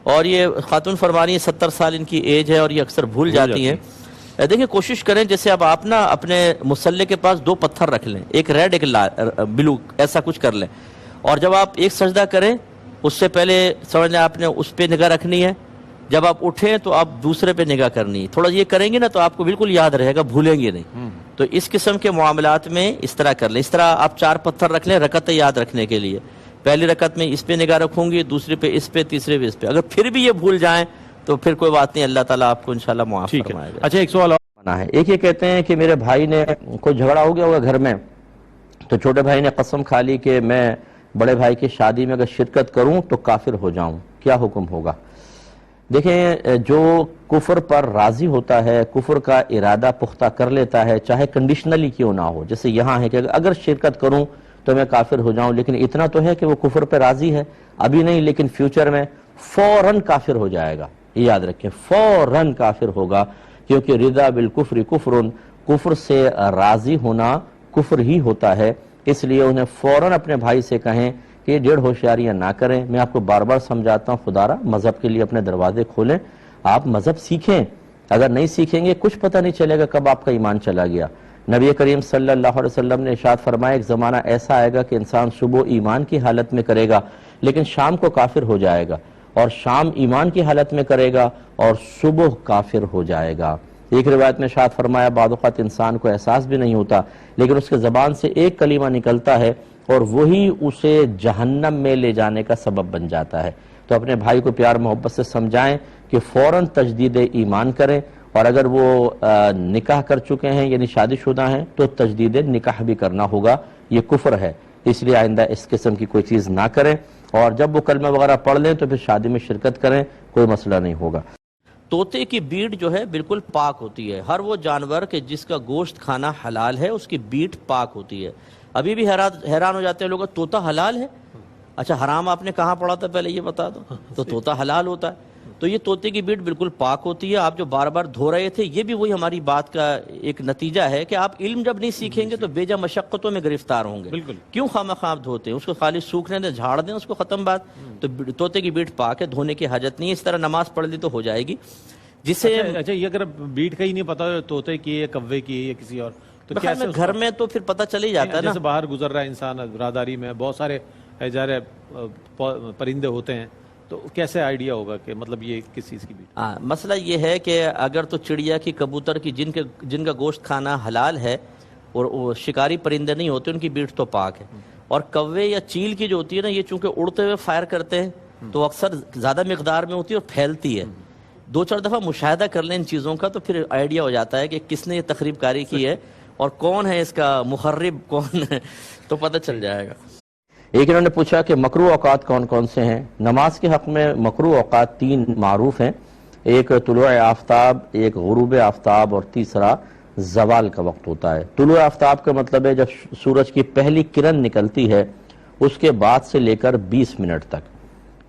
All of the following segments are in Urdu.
اور یہ خاتون فرمانی 70 سال ان کی ایج ہے اور یہ اکثر بھول جاتی ہیں. دیکھیں کوشش کریں جیسے اب آپ نا اپنے مصلے کے پاس 2 پتھر رکھ لیں, ایک ریڈ ایک بلو, ایسا کچھ کر لیں, اور جب آپ ایک سجدہ کریں اس سے پہلے سمجھ لیں آپ نے اس پہ نگاہ رکھنی ہے, جب آپ اٹھیں تو آپ دوسرے پہ نگاہ کرنی ہے. تھوڑا یہ کریں گے نا تو آپ کو بالکل یاد رہے گا, بھولیں گے نہیں. تو اس قسم کے معاملات میں اس طرح کر لیں. اس طرح آپ 4 پتھر رکھ لیں رکعتیں یاد رکھنے کے لیے. پہلی رکعت میں اس پہ نگاہ رکھوں گی, دوسری پہ اس پہ, تیسرے پہ اس پہ. اگر پھر بھی یہ بھول جائیں تو پھر کوئی بات نہیں, اللہ تعالیٰ آپ کو انشاءاللہ معاف فرمائے گا. اچھا ایک سوال اور ہے. ایک یہ کہتے ہیں کہ میرے بھائی نے کوئی جھگڑا ہو گیا ہوگا گھر میں, تو چھوٹے بھائی نے قسم کھا لی کہ میں بڑے بھائی کی شادی میں اگر شرکت کروں تو کافر ہو جاؤں, کیا حکم ہوگا؟ دیکھیں جو کفر پر راضی ہوتا ہے, کفر کا ارادہ پختہ کر لیتا ہے, چاہے کنڈیشنلی کیوں نہ ہو, جیسے یہاں ہے کہ اگر شرکت کروں تو میں کافر ہو جاؤں, لیکن اتنا تو ہے کہ وہ کفر پہ راضی ہے, ابھی نہیں لیکن فیوچر میں فوراً کافر ہو جائے گا. یہ یاد رکھیں فوراً کافر ہوگا, کیونکہ رضا بالکفر کفر, کفر سے راضی ہونا کفر ہی ہوتا ہے. اس لیے انہیں فوراً اپنے بھائی سے کہیں کہ یہ 1.5 ہوشیاریاں نہ کریں. میں آپ کو بار بار سمجھاتا ہوں, خدا را مذہب کے لیے اپنے دروازے کھولیں, آپ مذہب سیکھیں. اگر نہیں سیکھیں گے کچھ پتہ نہیں چلے گا کب آپ کا ایمان چلا گیا. نبی کریم صلی اللہ علیہ وسلم نے ارشاد فرمایا ایک زمانہ ایسا آئے گا کہ انسان صبح ایمان کی حالت میں کرے گا لیکن شام کو کافر ہو جائے گا, اور شام ایمان کی حالت میں کرے گا اور صبح کافر ہو جائے گا. ایک روایت میں ارشاد فرمایا بعض اوقات انسان کو احساس بھی نہیں ہوتا لیکن اس کے زبان سے ایک کلمہ نکلتا ہے اور وہی اسے جہنم میں لے جانے کا سبب بن جاتا ہے. تو اپنے بھائی کو پیار محبت سے سمجھائیں کہ فوراً تجدید ایمان کریں, اور اگر وہ نکاح کر چکے ہیں یعنی شادی شدہ ہیں تو تجدید نکاح بھی کرنا ہوگا, یہ کفر ہے. اس لیے آئندہ اس قسم کی کوئی چیز نہ کریں, اور جب وہ کلمہ وغیرہ پڑھ لیں تو پھر شادی میں شرکت کریں, کوئی مسئلہ نہیں ہوگا. طوطے کی بیٹ جو ہے بالکل پاک ہوتی ہے. ہر وہ جانور کہ جس کا گوشت کھانا حلال ہے اس کی بیٹ پاک ہوتی ہے. ابھی بھی حیران ہو جاتے ہیں لوگ, طوطا حلال ہے؟ اچھا حرام آپ نے کہاں پڑھا تھا پہلے یہ بتا دو. تو طوطا حلال ہوتا ہے. تو یہ طوطے کی بیٹ بالکل پاک ہوتی ہے. آپ جو بار بار دھو رہے تھے یہ بھی وہی ہماری بات کا ایک نتیجہ ہے کہ آپ علم جب نہیں سیکھیں گے تو بیجا مشقتوں میں گرفتار ہوں گے. کیوں خواہ دھوتے ہیں, اس کو خالی سوکھنے دیں, جھاڑ دیں, اس کو ختم بات. تو طوطے کی بیٹ پاک ہے, دھونے کی حاجت نہیں ہے. اس طرح نماز پڑھ لی تو ہو جائے گی. جس سے اچھا یہ اگر بیٹ کا ہی نہیں پتا طوطے کی یا کوے کی یا کسی اور, تو کیسے گھر میں تو پھر پتہ چل ہی جاتا ہے نا. جیسے باہر گزر رہا ہے انسان برادری میں, بہت سارے ظاہر پرندے ہوتے ہیں, تو کیسے آئیڈیا ہوگا کہ مطلب یہ کس چیز کی بیٹ؟ مسئلہ یہ ہے کہ اگر تو چڑیا کی, کبوتر کی, جن کا گوشت کھانا حلال ہے اور شکاری پرندے نہیں ہوتے ان کی بیٹ تو پاک ہے. اور کوے یا چیل کی جو ہوتی ہے نا, یہ چونکہ اڑتے ہوئے فائر کرتے ہیں تو اکثر زیادہ مقدار میں ہوتی ہے اور پھیلتی ہے. 2-4 دفعہ مشاہدہ کر لیں ان چیزوں کا تو پھر آئیڈیا ہو جاتا ہے کہ کس نے یہ تخریب کاری کی ہے اور کون ہے اس کا مخرب, کون ہے, تو پتہ چل جائے گا. ایک انہوں نے پوچھا کہ مکروہ اوقات کون کون سے ہیں. نماز کے حق میں مکروہ اوقات 3 معروف ہیں. ایک طلوع آفتاب, ایک غروب آفتاب, اور تیسرا زوال کا وقت ہوتا ہے. طلوع آفتاب کا مطلب ہے جب سورج کی پہلی کرن نکلتی ہے اس کے بعد سے لے کر 20 منٹ تک,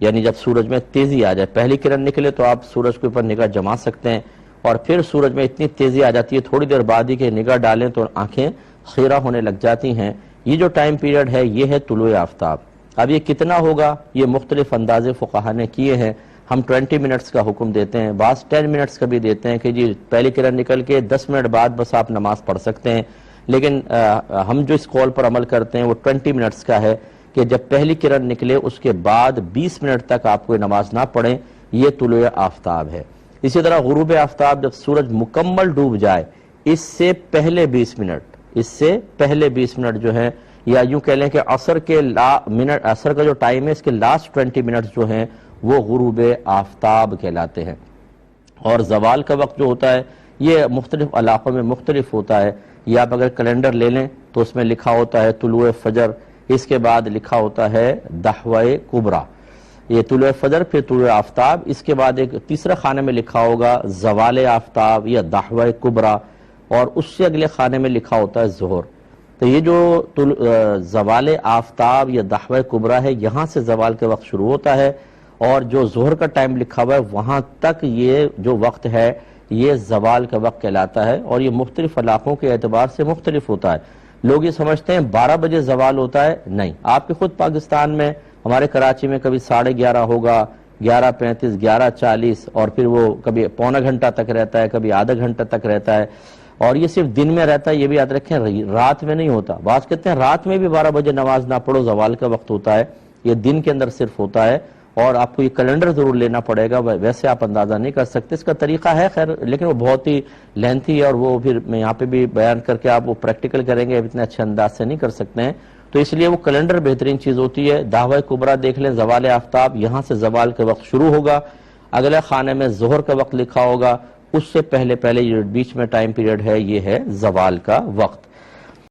یعنی جب سورج میں تیزی آ جائے, پہلی کرن نکلے تو آپ سورج کے اوپر نگاہ جما سکتے ہیں, اور پھر سورج میں اتنی تیزی آ جاتی ہے تھوڑی دیر بعد ہی کہ نگاہ ڈالیں تو آنکھیں خیرہ ہونے لگ جاتی ہیں. یہ جو ٹائم پیریڈ ہے یہ ہے طلوع آفتاب. اب یہ کتنا ہوگا یہ مختلف اندازے فقہا نے کیے ہیں. ہم 20 منٹس کا حکم دیتے ہیں, بعض 10 منٹس کا بھی دیتے ہیں کہ جی پہلی کرن نکل کے 10 منٹ بعد بس آپ نماز پڑھ سکتے ہیں. لیکن ہم جو اس قول پر عمل کرتے ہیں وہ 20 منٹس کا ہے کہ جب پہلی کرن نکلے اس کے بعد 20 منٹ تک آپ کوئی نماز نہ پڑھیں, یہ طلوع آفتاب ہے. اسی طرح غروب آفتاب جب سورج مکمل ڈوب جائے اس سے پہلے 20 منٹ جو ہیں, یا یوں کہہ لیں کہ عصر کا جو ٹائم ہے اس کے لاسٹ 20 منٹس جو ہیں وہ غروب آفتاب کہلاتے ہیں. اور زوال کا وقت جو ہوتا ہے یہ مختلف علاقوں میں مختلف ہوتا ہے. یہ آپ اگر کیلنڈر لے لیں تو اس میں لکھا ہوتا ہے طلوع فجر, اس کے بعد لکھا ہوتا ہے دحوہ کبریٰ. یہ طلوع فجر پھر طلوع آفتاب, اس کے بعد ایک تیسرے خانے میں لکھا ہوگا زوال آفتاب یا دحوہ کبریٰ, اور اس سے اگلے خانے میں لکھا ہوتا ہے ظہر. تو یہ جو زوال آفتاب یا دحوہ کبریٰ ہے یہاں سے زوال کے وقت شروع ہوتا ہے, اور جو ظہر کا ٹائم لکھا ہوا ہے وہاں تک یہ جو وقت ہے یہ زوال کا وقت کہلاتا ہے. اور یہ مختلف علاقوں کے اعتبار سے مختلف ہوتا ہے. لوگ یہ سمجھتے ہیں 12 بجے زوال ہوتا ہے, نہیں, آپ کے خود پاکستان میں ہمارے کراچی میں کبھی 11:30 ہوگا, 11:35, 11:40 اور پھر وہ کبھی پونا گھنٹہ تک رہتا ہے، کبھی آدھا گھنٹہ تک رہتا ہے، اور یہ صرف دن میں رہتا ہے، یہ بھی یاد رکھیں رات میں نہیں ہوتا۔ بعض کہتے ہیں رات میں بھی 12 بجے نماز نہ پڑھو، زوال کا وقت ہوتا ہے، یہ دن کے اندر صرف ہوتا ہے، اور آپ کو یہ کیلنڈر ضرور لینا پڑے گا، ویسے آپ اندازہ نہیں کر سکتے۔ اس کا طریقہ ہے خیر، لیکن وہ بہت ہی لینتھی ہے، اور وہ پھر میں یہاں پہ بھی بیان کر کے آپ وہ پریکٹیکل کریں گے اتنے اچھے انداز سے نہیں کر سکتے ہیں، تو اس لیے وہ کیلنڈر بہترین چیز ہوتی ہے۔ دعوی کبریٰ دیکھ لیں، زوال آفتاب یہاں سے زوال کا وقت شروع ہوگا، اگلے خانے میں ظہر کا وقت لکھا ہوگا، اس سے پہلے یہ بیچ میں ٹائم پیریڈ ہے، یہ ہے زوال کا وقت۔